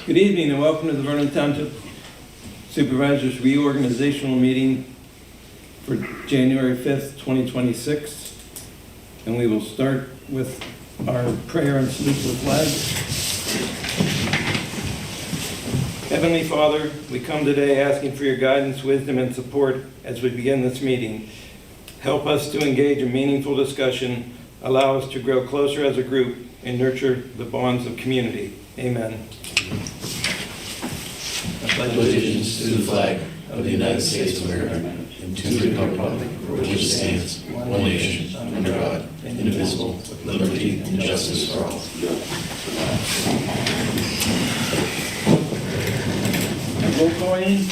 Good evening and welcome to the Vernon Township Supervisors reorganizational meeting for January 5th, 2026. And we will start with our prayer and salute to the flag. Heavenly Father, we come today asking for your guidance, wisdom, and support as we begin this meeting. Help us to engage in meaningful discussion, allow us to grow closer as a group, and nurture the bonds of community. Amen. I pledge allegiance to the flag of the United States of America and to the republic for which it stands, one nation, under God, indivisible, with liberty and justice for all. Roll calling.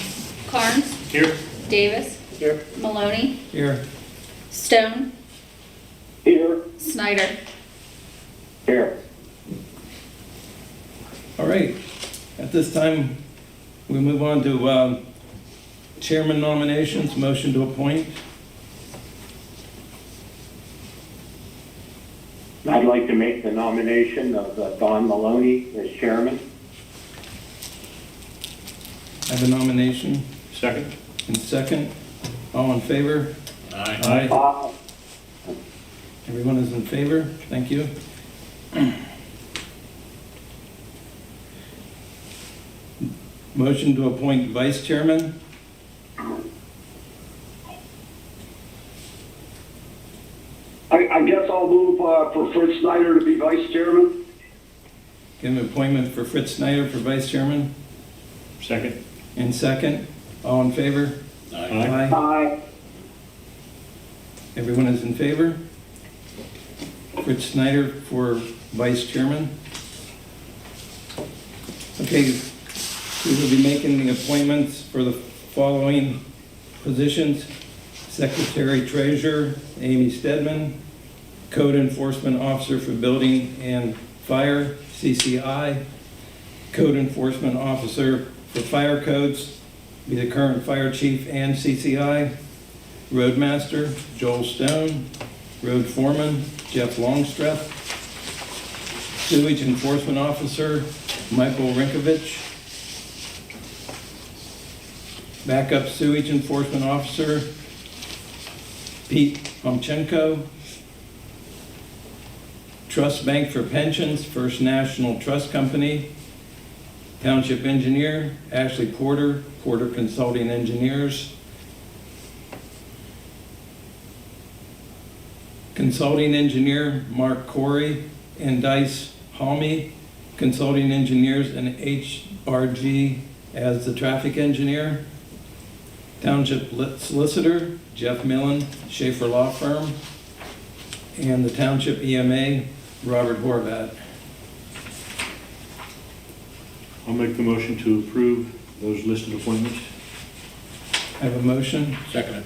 Carnes. Here. Davis. Here. Maloney. Here. Stone. Here. Snyder. Here. All right. At this time, we move on to chairman nominations. Motion to appoint. I'd like to make the nomination of Don Maloney as chairman. I have a nomination. Second. And second. All in favor? Aye. Aye. Everyone is in favor? Thank you. Motion to appoint vice chairman. I guess I'll move for Fritz Snyder to be vice chairman. Give an appointment for Fritz Snyder for vice chairman. Second. And second. All in favor? Aye. Aye. Everyone is in favor? Fritz Snyder for vice chairman. Okay, we will be making the appointments for the following positions. Secretary Treasurer, Amy Stedman. Code Enforcement Officer for Building and Fire, CCI. Code Enforcement Officer for Fire Codes, be the current Fire Chief and CCI. Roadmaster, Joel Stone. Road Foreman, Jeff Longstreth. Sewage Enforcement Officer, Michael Rinkovich. Backup Sewage Enforcement Officer, Pete Pomchenko. Trust Bank for Pensions, First National Trust Company. Township Engineer, Ashley Porter, Porter Consulting Engineers. Consulting Engineer, Mark Corey and Dice Halmy. Consulting Engineers and HRG as the Traffic Engineer. Township Solicitor, Jeff Millen, Schaefer Law Firm. And the Township EMA, Robert Horvat. I'll make the motion to approve those listed appointments. I have a motion. Second.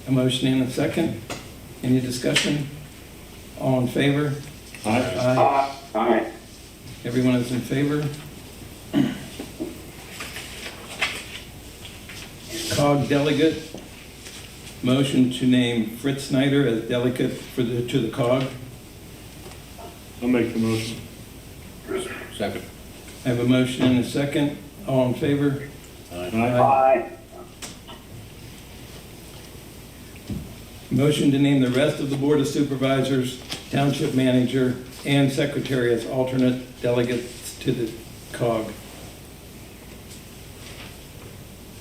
A motion and a second. Any discussion? All in favor? Aye. Aye. Everyone is in favor? COG delegate. Motion to name Fritz Snyder as delegate to the COG. I'll make the motion. Second. I have a motion and a second. All in favor? Aye. Aye. Motion to name the rest of the Board of Supervisors, Township Manager, and Secretary as alternate delegates to the COG.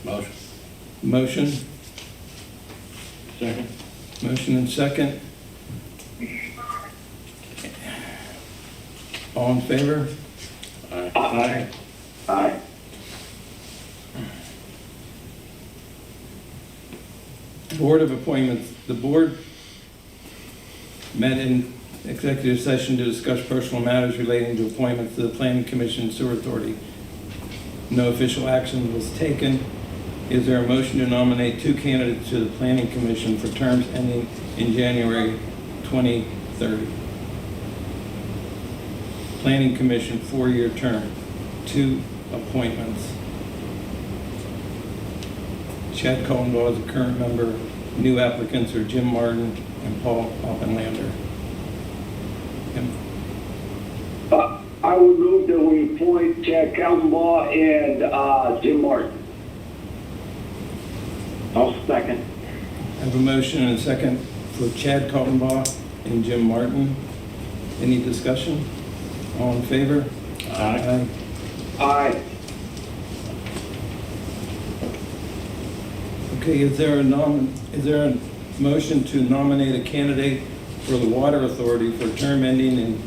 Motion. Motion. Second. Motion and second. All in favor? Aye. Aye. Aye. Board of Appointments. The board met in executive session to discuss personal matters relating to appointments to the Planning Commission and Sewer Authority. No official action was taken. Is there a motion to nominate two candidates to the Planning Commission for terms ending in January 2030? Planning Commission, 4-year term, 2 appointments. Chad Coldenbaugh is a current member. New applicants are Jim Martin and Paul Oppenlander. And I would move that we appoint Chad Kaltenbaugh and Jim Martin. I'll second. I have a motion and a second for Chad Kaltenbaugh and Jim Martin. Any discussion? All in favor? Aye. Aye. Okay, is there a motion to nominate a candidate for the Water Authority for a term ending in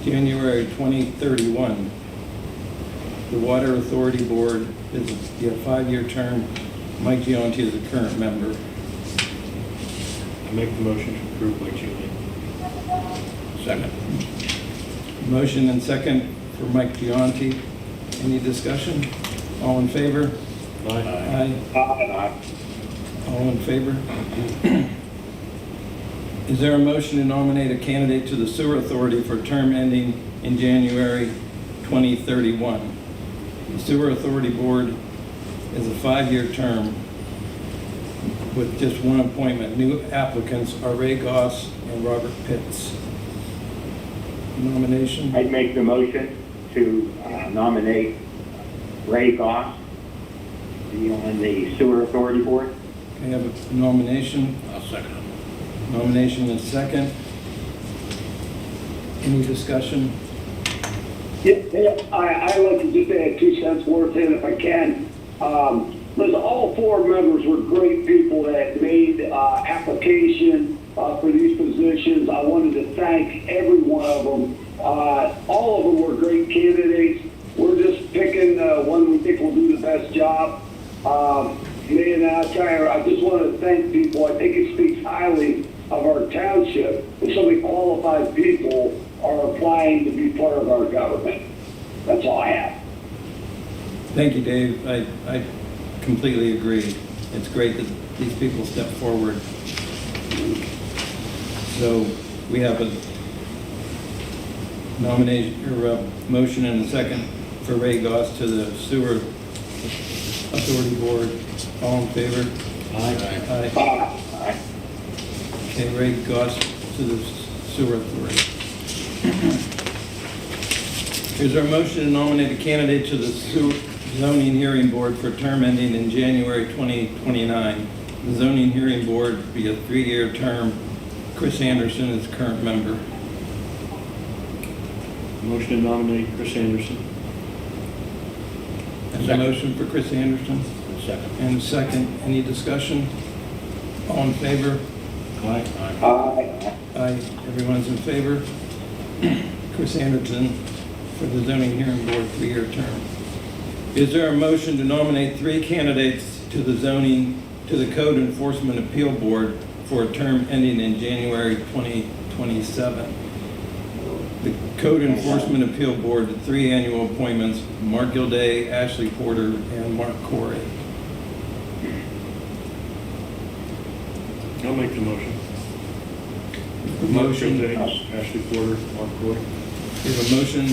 January 2031? The Water Authority Board is a 5-year term. Mike Gianti is a current member. I make the motion to approve Mike Gianti. Second. Motion and second for Mike Gianti. Any discussion? All in favor? Aye. Aye. Aye. All in favor? Is there a motion to nominate a candidate to the Sewer Authority for a term ending in January 2031? The Sewer Authority Board is a 5-year term with just one appointment. New applicants are Ray Goss and Robert Pitts. Nomination? I'd make the motion to nominate Ray Goss to be on the Sewer Authority Board. I have a nomination. I'll second it. Nomination is second. Any discussion? Yeah, I'd like to just add 2 cents worth in if I can. Listen, all 4 members were great people that made application for these positions. I wanted to thank every one of them. All of them were great candidates. We're just picking one we think will do the best job. Me and I just want to thank people. I think it speaks highly of our township if so many qualified people are applying to be part of our government. That's all I have. Thank you, Dave. I completely agree. It's great that these people step forward. So we have a nomination or a motion and a second for Ray Goss to the Sewer Authority Board. All in favor? Aye. Aye. Aye. Okay, Ray Goss to the Sewer Authority. Is there a motion to nominate a candidate to the Zoning Hearing Board for a term ending in January 2029? The Zoning Hearing Board would be a 3-year term. Chris Anderson is current member. Motion to nominate Chris Anderson. There's a motion for Chris Anderson Second. and a second. Any discussion? All in favor? Aye. Aye. Aye. Everyone's in favor? Chris Anderson for the Zoning Hearing Board, 3-year term. Is there a motion to nominate 3 candidates to the Code Enforcement Appeal Board for a term ending in January 2027? The Code Enforcement Appeal Board, 3 annual appointments: Mark Gilday, Ashley Porter, and Mark Corey. I'll make the motion. Motion. Ashley Porter, Mark Wood. We have a motion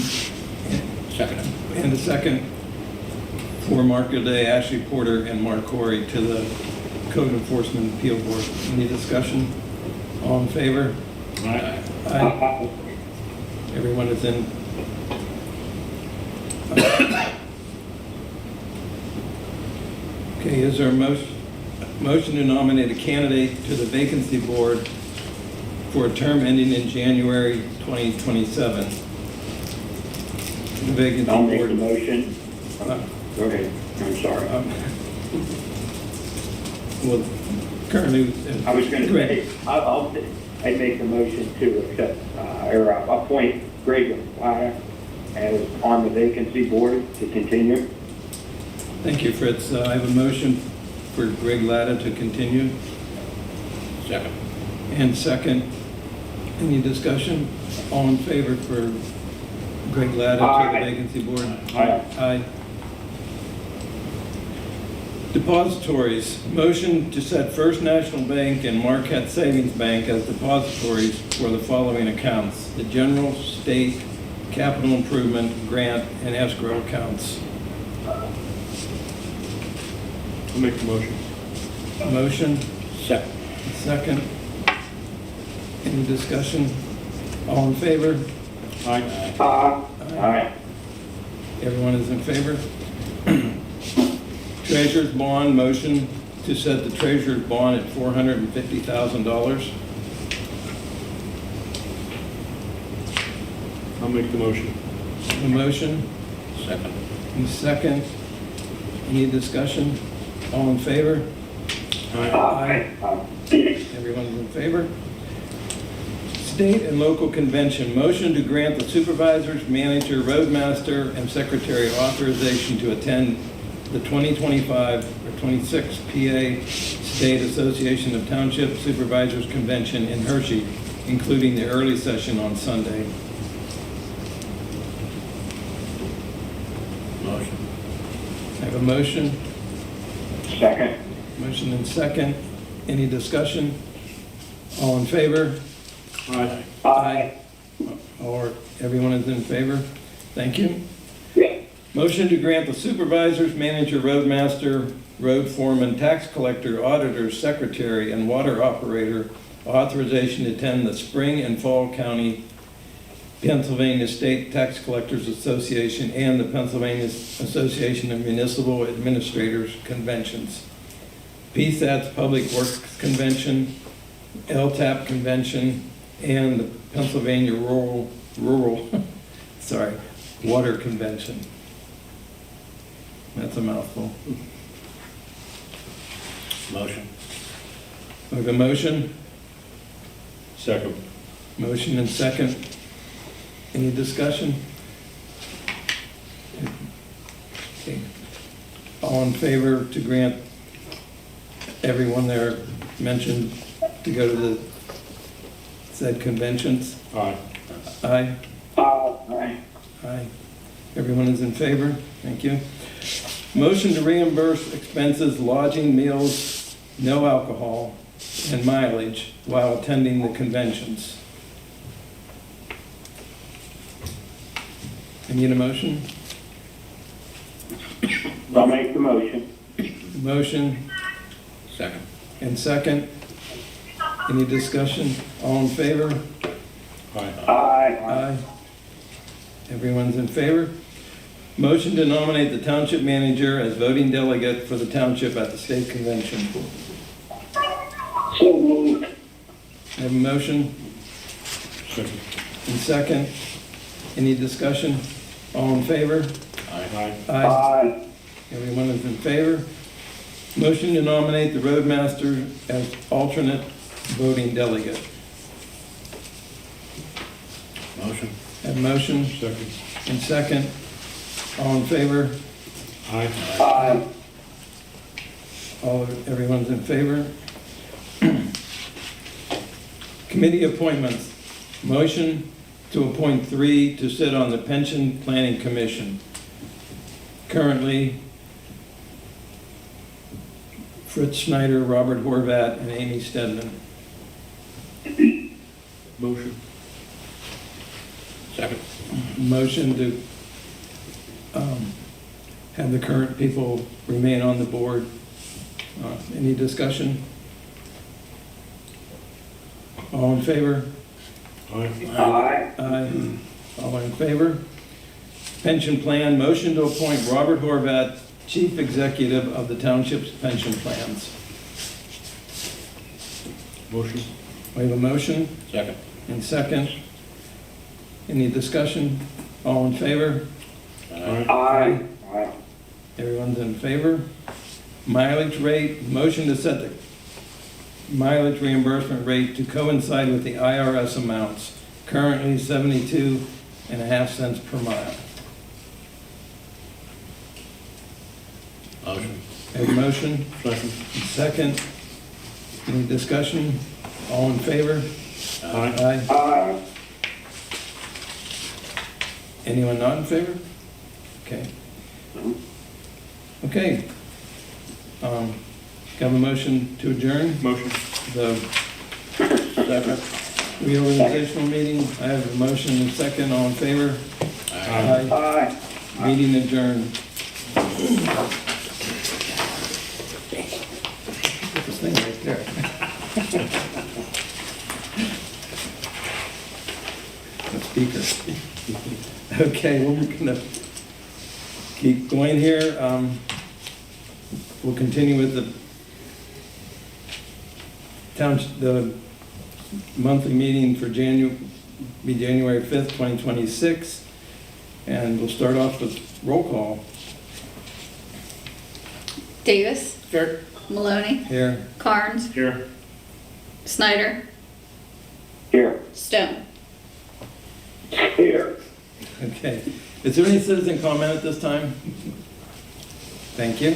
Second. and a second for Mark Gilday, Ashley Porter, and Mark Corey to the Code Enforcement Appeal Board. Any discussion? All in favor? Aye. Aye. Everyone is in. Okay, is there a motion to nominate a candidate to the Vacancy Board for a term ending in January 2027? The Vacancy I'll make the Board. motion. Go ahead. I'm sorry. Well, currently. I was going to Greg. say, I'd make the motion to accept, or appoint Greg Latta as on the vacancy board to continue. Thank you, Fritz. I have a motion for Greg Latta to continue. Second. And second, any discussion? All in favor for Greg Latta to Aye. the vacancy board? Aye. Aye. Depositories, motion to set First National Bank and Marquette Savings Bank as depositories for the following accounts: the general, state, capital improvement, grant, and escrow accounts. I'll make the motion. Motion, Second. second. Any discussion? All in favor? Aye. Aye. Aye. Everyone is in favor? Treasurer's bond, motion to set the treasurer's bond at $450,000. I'll make the motion. A motion, Second. and second. Any discussion? All in favor? Aye. Everyone's in favor? State and local convention, motion to grant the supervisors, manager, roadmaster, and secretary authorization to attend the 2025 or 26 PA State Association of Township Supervisors Convention in Hershey, including the early session on Sunday. Motion. I have a motion, Second. motion and second. Any discussion? All in favor? Aye. Aye. Or everyone is in favor? Thank you. Yeah. Motion to grant the supervisors, manager, roadmaster, road foreman, tax collector, auditor, secretary, and water operator authorization to attend the Spring and Fall County Pennsylvania State Tax Collectors Association and the Pennsylvania Association of Municipal Administrators Conventions, PSAT's Public Works Convention, LTAP Convention, and the Pennsylvania Rural Water Convention. That's a mouthful. Motion. We have a motion, Second. motion and second. Any discussion? Okay. All in favor to grant everyone there mentioned to go to the said conventions? Aye. Aye? Aye. Aye. Everyone is in favor? Thank you. Motion to reimburse expenses, lodging, meals, no alcohol, and mileage while attending the conventions. I need a motion? I'll make the motion. Motion Second. and second. Any discussion? All in favor? Aye. Aye. Aye. Everyone's in favor? Motion to nominate the township manager as voting delegate for the township at the state convention. So moved. I have a motion Second. and second. Any discussion? All in favor? Aye. Aye. Everyone is in favor? Motion to nominate the roadmaster as alternate voting delegate. Motion. Have a motion Second. and second. All in favor? Aye. Aye. Everyone's in favor? Committee appointments. Motion to appoint 3 to sit on the Pension Planning Commission. Currently, Fritz Schneider, Robert Horvat, and Amy Stedman. Motion. Second. Motion to have the current people remain on the board. Any discussion? All in favor? Aye. Aye. Aye. All in favor? Pension plan, motion to appoint Robert Horvat, Chief Executive of the Township's pension plans. Motion. We have a motion Second. and second. Any discussion? All in favor? Aye. Aye. Aye. Everyone's in favor? Mileage rate, motion to set the mileage reimbursement rate to coincide with the IRS amounts, currently 72.5 cents per mile. Motion. Have a motion? Second. Second. Any discussion? All in favor? Aye. Aye. Aye. Anyone not in favor? Okay. Okay. Have a motion to adjourn Motion. the reorganizational meeting. I have a motion and second. All in favor? Aye. Aye. Meeting adjourned. Put this thing right there. That's speaker. Okay, well, we're gonna keep going here. We'll continue with the monthly meeting for January 5th, 2026. And we'll start off with roll call. Davis. Here. Maloney. Here. Carnes. Here. Snyder. Here. Stone. Here. Okay. Is there any citizen comment at this time? Thank you.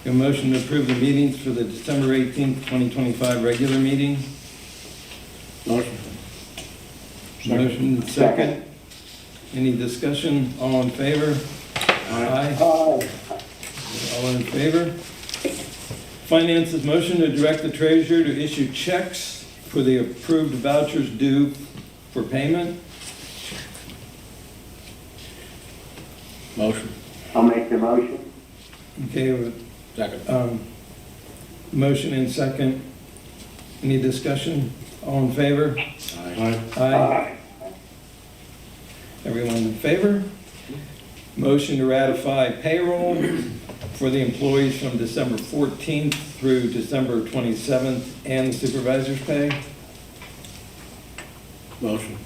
A motion to approve the meetings for the December 18th, 2025 regular meeting. Motion. Motion second. Any discussion? All in favor? Aye. All in favor? Finances, motion to direct the treasurer to issue checks for the approved vouchers due for payment. Motion. I'll make the motion. Okay, Second. motion and second. Any discussion? All in favor? Aye. Aye. Everyone in favor? Motion to ratify payroll for the employees from December 14th through December 27th and the supervisor's pay. Motion.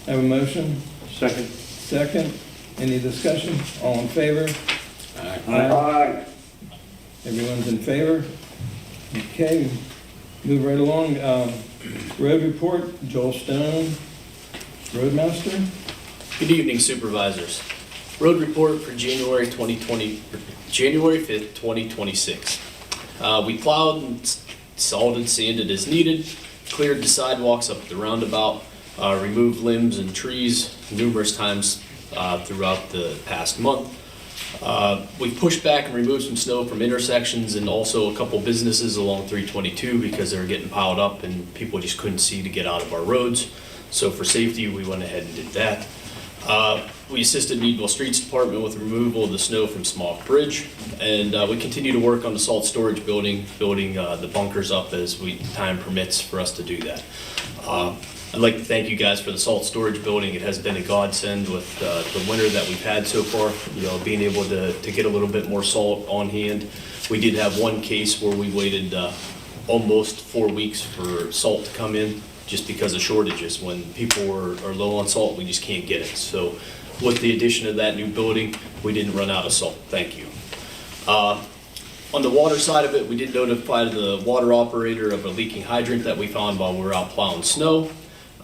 Have a motion? Second. Second. Any discussion? All in favor? Aye. Everyone's in favor? Okay, move right along. Road report, Joel Stone, Roadmaster. Good evening, Supervisors. Road report for January 5th, 2026. We plowed and salted and sanded as needed, cleared the sidewalks up at the roundabout, removed limbs and trees numerous times throughout the past month. We pushed back and removed some snow from intersections and also a couple businesses along 322 because they were getting piled up and people just couldn't see to get out of our roads. So for safety, we went ahead and did that. We assisted Meadville Streets Department with removal of the snow from Smock Bridge, and we continue to work on the salt storage building the bunkers up as time permits for us to do that. I'd like to thank you guys for the salt storage building. It has been a godsend with the winter that we've had so far, being able to get a little bit more salt on hand. We did have one case where we waited almost 4 weeks for salt to come in just because of shortages. When people are low on salt, we just can't get it. So with the addition of that new building, we didn't run out of salt. Thank you. On the water side of it, we did notify the water operator of a leaking hydrant that we found while we were out plowing snow.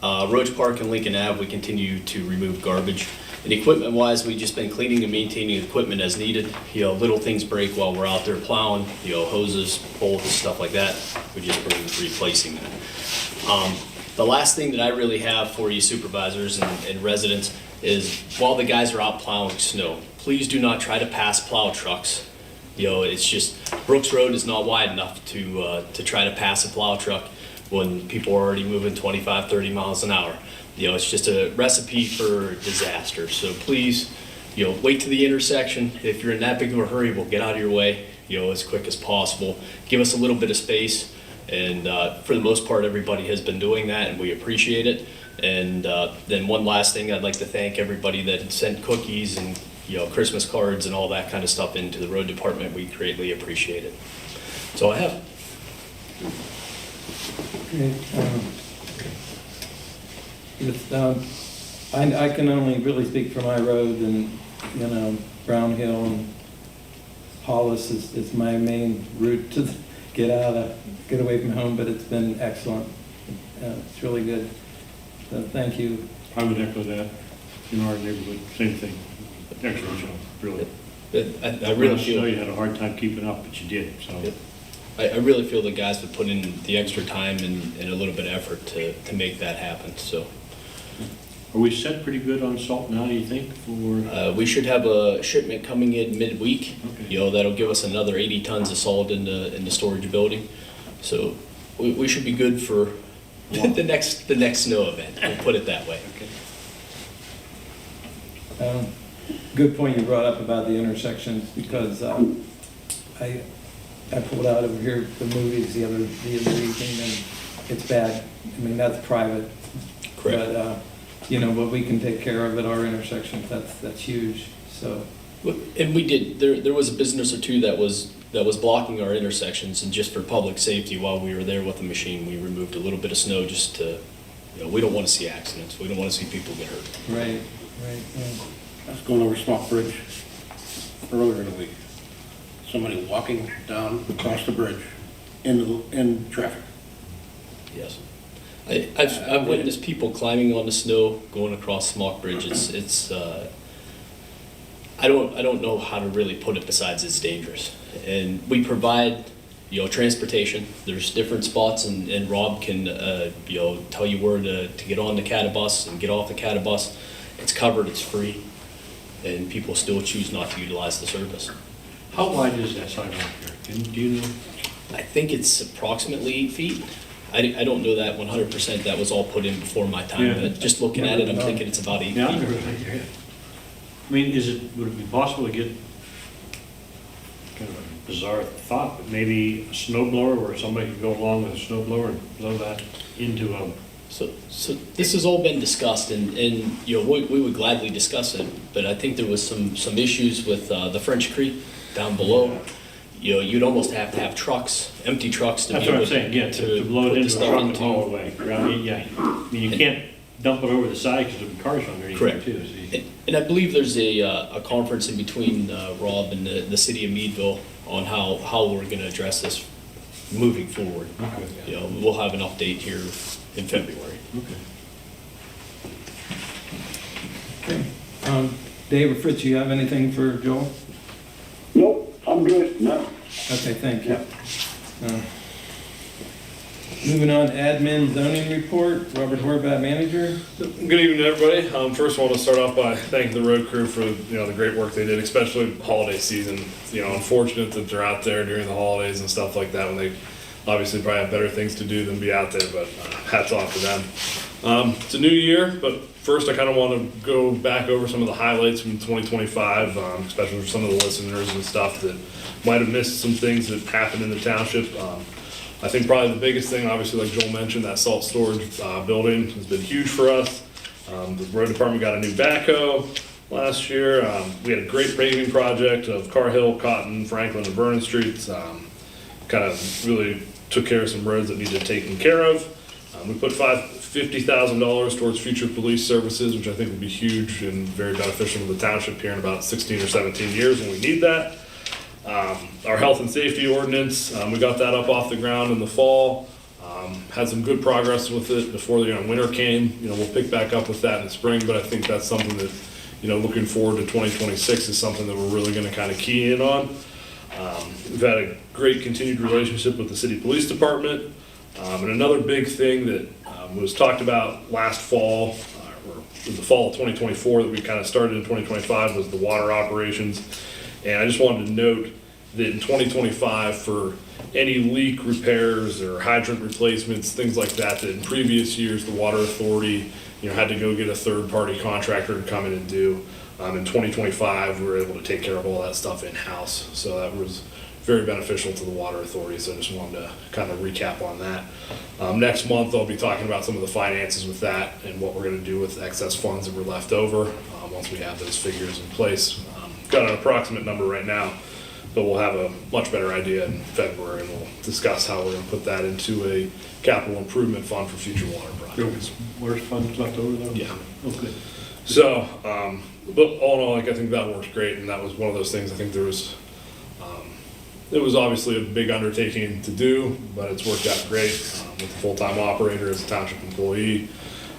Roach Park and Lincoln Ave, we continue to remove garbage. And equipment-wise, we've just been cleaning and maintaining equipment as needed. Little things break while we're out there plowing, hoses, bolts, stuff like that. We just been replacing that. The last thing that I really have for you supervisors and residents is while the guys are out plowing snow, please do not try to pass plow trucks. It's just, Brooks Road is not wide enough to try to pass a plow truck when people are already moving 25, 30 miles an hour. It's just a recipe for disaster. So please, wait to the intersection. If you're in that big of a hurry, we'll get out of your way, as quick as possible. Give us a little bit of space. And for the most part, everybody has been doing that, and we appreciate it. And then one last thing, I'd like to thank everybody that sent cookies and Christmas cards and all that kind of stuff into the road department. We greatly appreciate it. That's all I have. Okay, I can only really speak for my road, and Brown Hill and Hollis is my main route to get away from home, but it's been excellent. It's really good. So thank you. I would echo that. In our neighborhood, same thing. Excellent job, really. I really feel you had a hard time keeping up, but you did, so. I really feel the guys would put in the extra time and a little bit of effort to make that happen. So Are we set pretty good on salt now, do you think, for? we should have a shipment coming in midweek. Okay. That'll give us another 80 tons of salt in the storage building. So we should be good for the next snow event. We'll put it that way. Okay. Good point you brought up about the intersections, because I pulled out over here the movies the other evening, and it's bad. I mean, that's private. Correct. But, but we can take care of at our intersections, that's huge, so. And we did, there was a business or two that was blocking our intersections, and just for public safety, while we were there with the machine, we removed a little bit of snow just to, we don't want to see accidents, we don't want to see people get hurt. Right. I was going over Smock Bridge earlier in the week. Somebody walking down across the bridge in traffic. Yes. I've witnessed people climbing on the snow, going across Smock Bridge. It's I don't know how to really put it besides it's dangerous. And we provide, transportation. There's different spots, and Rob can, tell you where to get on the catbus and get off the catbus. It's covered, it's free, and people still choose not to utilize the service. How wide is that sidewalk here? Do you know? I think it's approximately 8 feet. I don't know that 100%. That was all put in before my time, Yeah. but just looking at it, I'm thinking it's about 8 Yeah, I've feet. never been there. I mean, would it be possible to get, kind of a bizarre thought, but maybe a snow blower where somebody could go along with a snow blower and blow that into a, So this has all been discussed, and we would gladly discuss it, but I think there was some issues with the French Creek down below. You'd almost have to have trucks, empty trucks to be that's able what I'm saying, yeah, to blow put it the into a stuff truck and into. haul it away. I mean, yeah, I mean, you can't dump it over the side because there'll be cars underneath there Correct. too, see? And I believe there's a conference in between Rob and the city of Meadville on how we're going to address this moving forward. Okay. We'll have an update here in February. Okay. Okay. Dave or Fritz, you have anything for Joel? Nope, I'm good, no. Okay, thank you. Moving on, admin zoning report, Robert Horvath, manager. Good evening, everybody. First, I want to start off by thanking the road crew for the great work they did, especially holiday season. Unfortunate that they're out there during the holidays and stuff like that when they obviously probably have better things to do than be out there. But hats off to them. It's a new year, but first I kind of want to go back over some of the highlights from 2025, especially for some of the listeners and stuff that might have missed some things that happened in the township. I think probably the biggest thing, obviously, like Joel mentioned, that salt storage building has been huge for us. The road department got a new backhoe last year. We had a great paving project of Car Hill, Cotton, Franklin, and Vernon Streets. Kind of really took care of some roads that needed taken care of. We put $50,000 towards future police services, which I think will be huge and very beneficial to the township here in about 16 or 17 years when we need that. Our health and safety ordinance, we got that up off the ground in the fall. Had some good progress with it before the winter came. We'll pick back up with that in the spring, but I think that's something that, looking forward to 2026 is something that we're really going to kind of key in on. We've had a great continued relationship with the city police department. And another big thing that was talked about last fall, or in the fall of 2024 that we kind of started in 2025 was the water operations. And I just wanted to note that in 2025, for any leak repairs or hydrant replacements, things like that, that in previous years, the water authority, had to go get a third-party contractor to come in and do. In 2025, we were able to take care of all that stuff in-house. So that was very beneficial to the water authority. So I just wanted to kind of recap on that. Next month, I'll be talking about some of the finances with that and what we're going to do with excess funds that were left over once we have those figures in place. Got an approximate number right now, but we'll have a much better idea in February, and we'll discuss how we're going to put that into a capital improvement fund for future water projects. Water funds left over though? Yeah. Oh, good. So, but all in all, I think that works great, and that was one of those things. I think there was, it was obviously a big undertaking to do, but it's worked out great with a full-time operator as a township employee.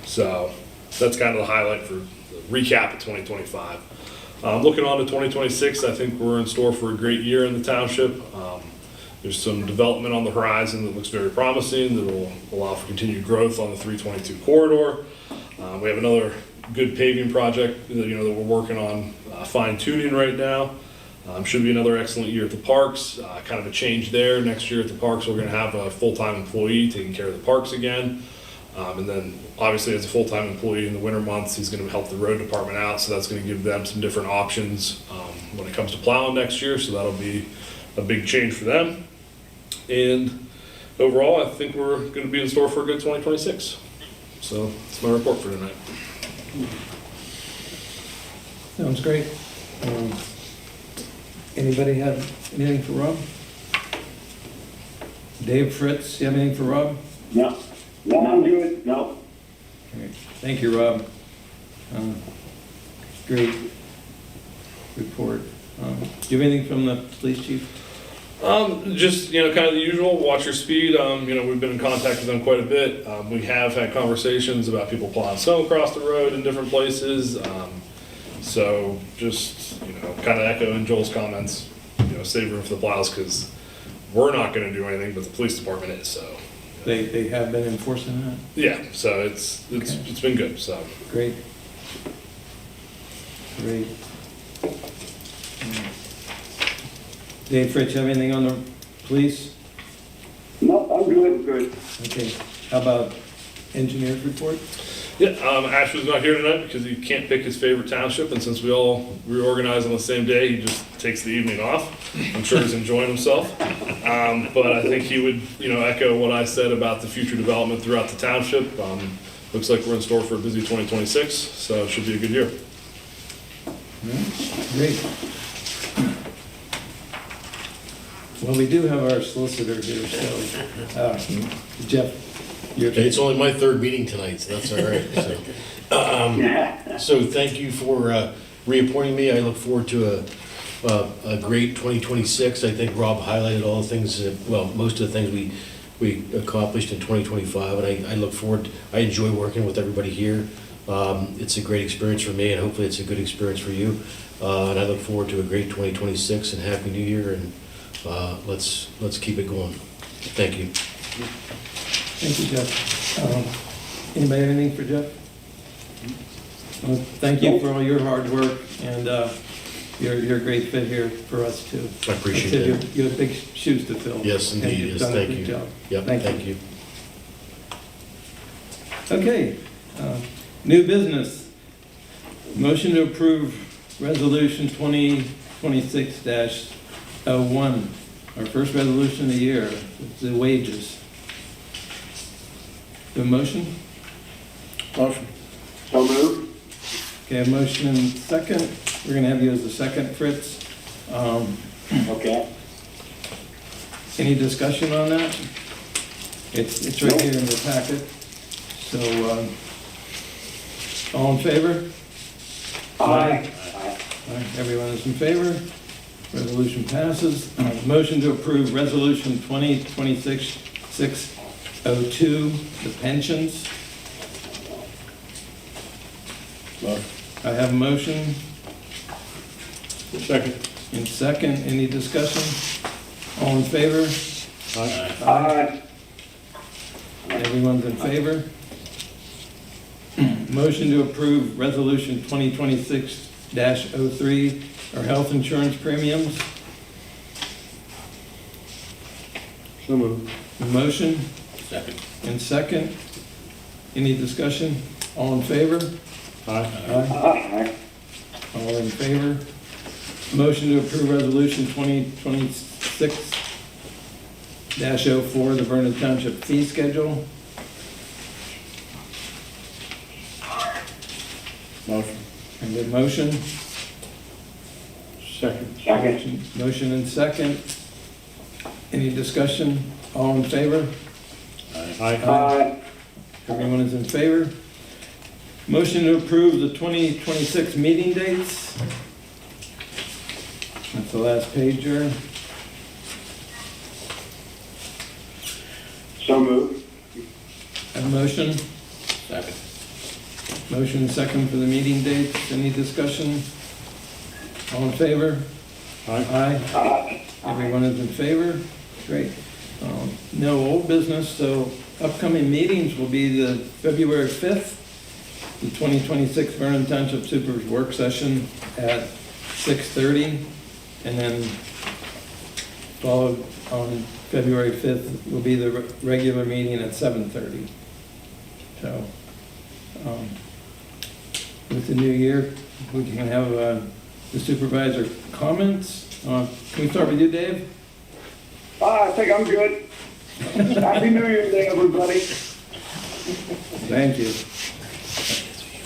So that's kind of the highlight for the recap of 2025. Looking on to 2026, I think we're in store for a great year in the township. There's some development on the horizon that looks very promising that will allow for continued growth on the 322 corridor. We have another good paving project that we're working on fine tuning right now. Should be another excellent year at the parks. Kind of a change there. Next year at the parks, we're going to have a full-time employee taking care of the parks again. And then obviously as a full-time employee in the winter months, he's going to help the road department out. So that's going to give them some different options when it comes to plowing next year. So that'll be a big change for them. And overall, I think we're going to be in store for a good 2026. So that's my report for tonight. Sounds great. Anybody have anything for Rob? Dave, Fritz, you have anything for Rob? No, I'm good, no. Okay. Thank you, Rob. Great report. Do you have anything from the police chief? Just, kind of the usual, watch your speed. We've been in contact with them quite a bit. We have had conversations about people plowing snow across the road in different places. So just, kind of echoing Joel's comments, save room for the plows because we're not going to do anything, but the police department is, so. They have been enforcing that? Yeah, so it's been good, so. Great. Great. Dave, Fritz, you have anything on the police? No, I'm good. Okay. How about engineer's report? Yeah, Ash's not here tonight because he can't pick his favorite township, and since we all reorganize on the same day, he just takes the evening off. I'm sure he's enjoying himself. But I think he would, echo what I said about the future development throughout the township. Looks like we're in store for a busy 2026, so it should be a good year. Great. Well, we do have our solicitor here, so, Jeff, you're. It's only my third meeting tonight, so that's all right. So thank you for reappointing me. I look forward to a great 2026. I think Rob highlighted all the things, most of the things we accomplished in 2025, and I look forward, I enjoy working with everybody here. It's a great experience for me, and hopefully it's a good experience for you. And I look forward to a great 2026 and Happy New Year, and let's keep it going. Thank you. Thank you, Jeff. Anybody have anything for Jeff? Well, thank you for all your hard work, and you're a great fit here for us too. I appreciate Like I said, that. You have big shoes to fill. Yes, and indeed, you've yes, done a thank good you. job. Yep, thank you. Okay, new business. Motion to approve resolution 2026-01, our first resolution of the year, it's the wages. The motion? Motion. So moved. Okay, a motion and second. We're gonna have you as the second, Fritz. Okay. Any discussion on that? It's right here in the packet. So, all in favor? Aye. Aye, everyone is in favor. Resolution passes. Motion to approve resolution 2026-602, the pensions. I have a motion Second. and second. Any discussion? All in favor? Aye. Everyone's in favor. Motion to approve resolution 2026-03, our health insurance premiums. So moved. Motion Second. and second. Any discussion? All in favor? Aye. Aye. All in favor. Motion to approve resolution 2026-04, the Vernon Township fee schedule. Motion. And the motion. Second. Motion and second. Any discussion? All in favor? Aye. Aye. Everyone is in favor. Motion to approve the 2026 meeting dates. That's the last page here. So moved. A motion. Second. Motion and second for the meeting dates. Any discussion? All in favor? Aye. Aye. Aye. Everyone is in favor? Great. No old business, so upcoming meetings will be the February 5th, the 2026 Vernon Township Supervisors Work Session at 6:30, and then followed on February 5th will be the regular meeting at 7:30. So, with the new year, we can have the supervisor comments. Can we start with you, Dave? I think I'm good. Happy New Year to everybody. Thank you.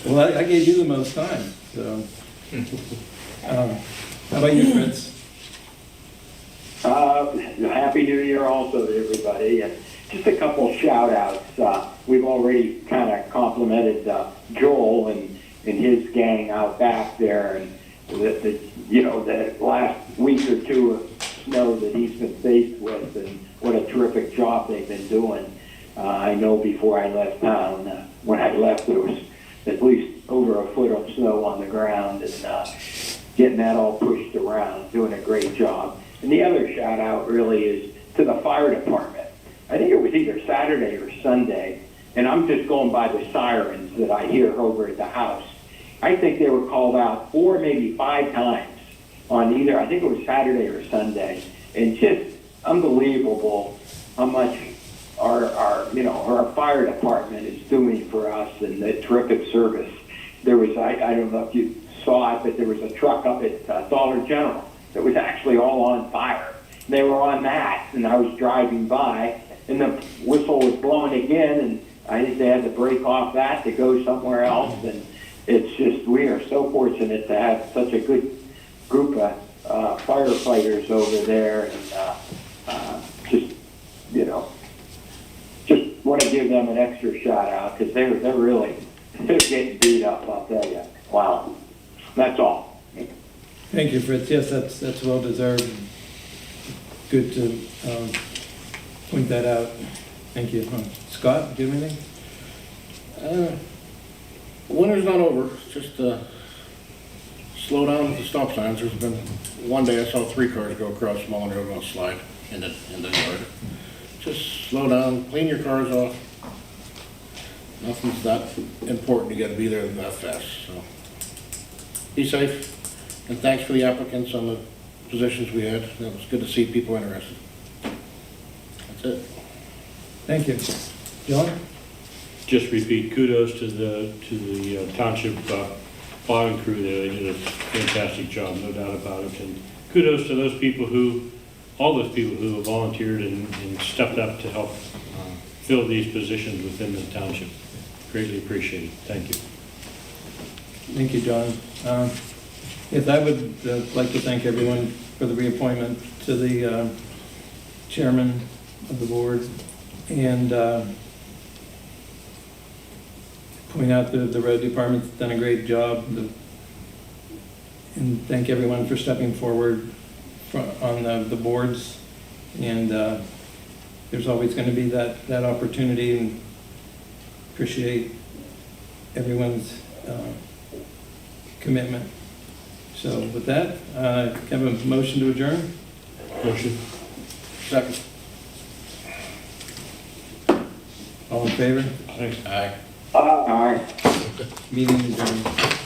Well, I gave you the most time, so. How about you, Fritz? Happy New Year also to everybody. And just a couple shout outs. We've already kind of complimented Joel and his gang out back there, and the last week or two of snow that he's been faced with, and what a terrific job they've been doing. I know before I left town, when I left, there was at least over a foot of snow on the ground, and getting that all pushed around, doing a great job. And the other shout out really is to the fire department. I think it was either Saturday or Sunday, and I'm just going by the sirens that I hear over at the house. I think they were called out 4, maybe 5 times on either, I think it was Saturday or Sunday. And just unbelievable how much our fire department is doing for us, and the terrific service. There was, I don't know if you saw it, but there was a truck up at Dollar General that was actually all on fire. They were on that, and I was driving by, and the whistle was blowing again, and I think they had to break off that to go somewhere else. And it's just, we are so fortunate to have such a good group of firefighters over there, and just want to give them an extra shout out, because they're getting beat up, I'll tell you. Wow. That's all. Thank you, Fritz. Yes, that's well deserved. Good to point that out. Thank you. Scott, do you have anything? Winter's not over, just slow down with the stop signs. There's been, one day I saw 3 cars go across Mullen Road on a slide in the yard. Just slow down, clean your cars off. Nothing's that important, you gotta be there that fast, so. Be safe, and thanks for the applicants on the positions we had. It was good to see people interested. That's it. Thank you. John? Just repeat kudos to the township plowing crew there. They did a fantastic job, no doubt about it. And kudos to all those people who have volunteered and stepped up to help fill these positions within the township. Greatly appreciated. Thank you. Thank you, John. Yes, I would like to thank everyone for the reappointment to the chairman of the board, and point out the road department's done a great job, and thank everyone for stepping forward on the boards. And there's always going to be that opportunity, and appreciate everyone's commitment. So with that, can I have a motion to adjourn? Motion. Second. All in favor? Thanks. Aye. All right. Meeting adjourned.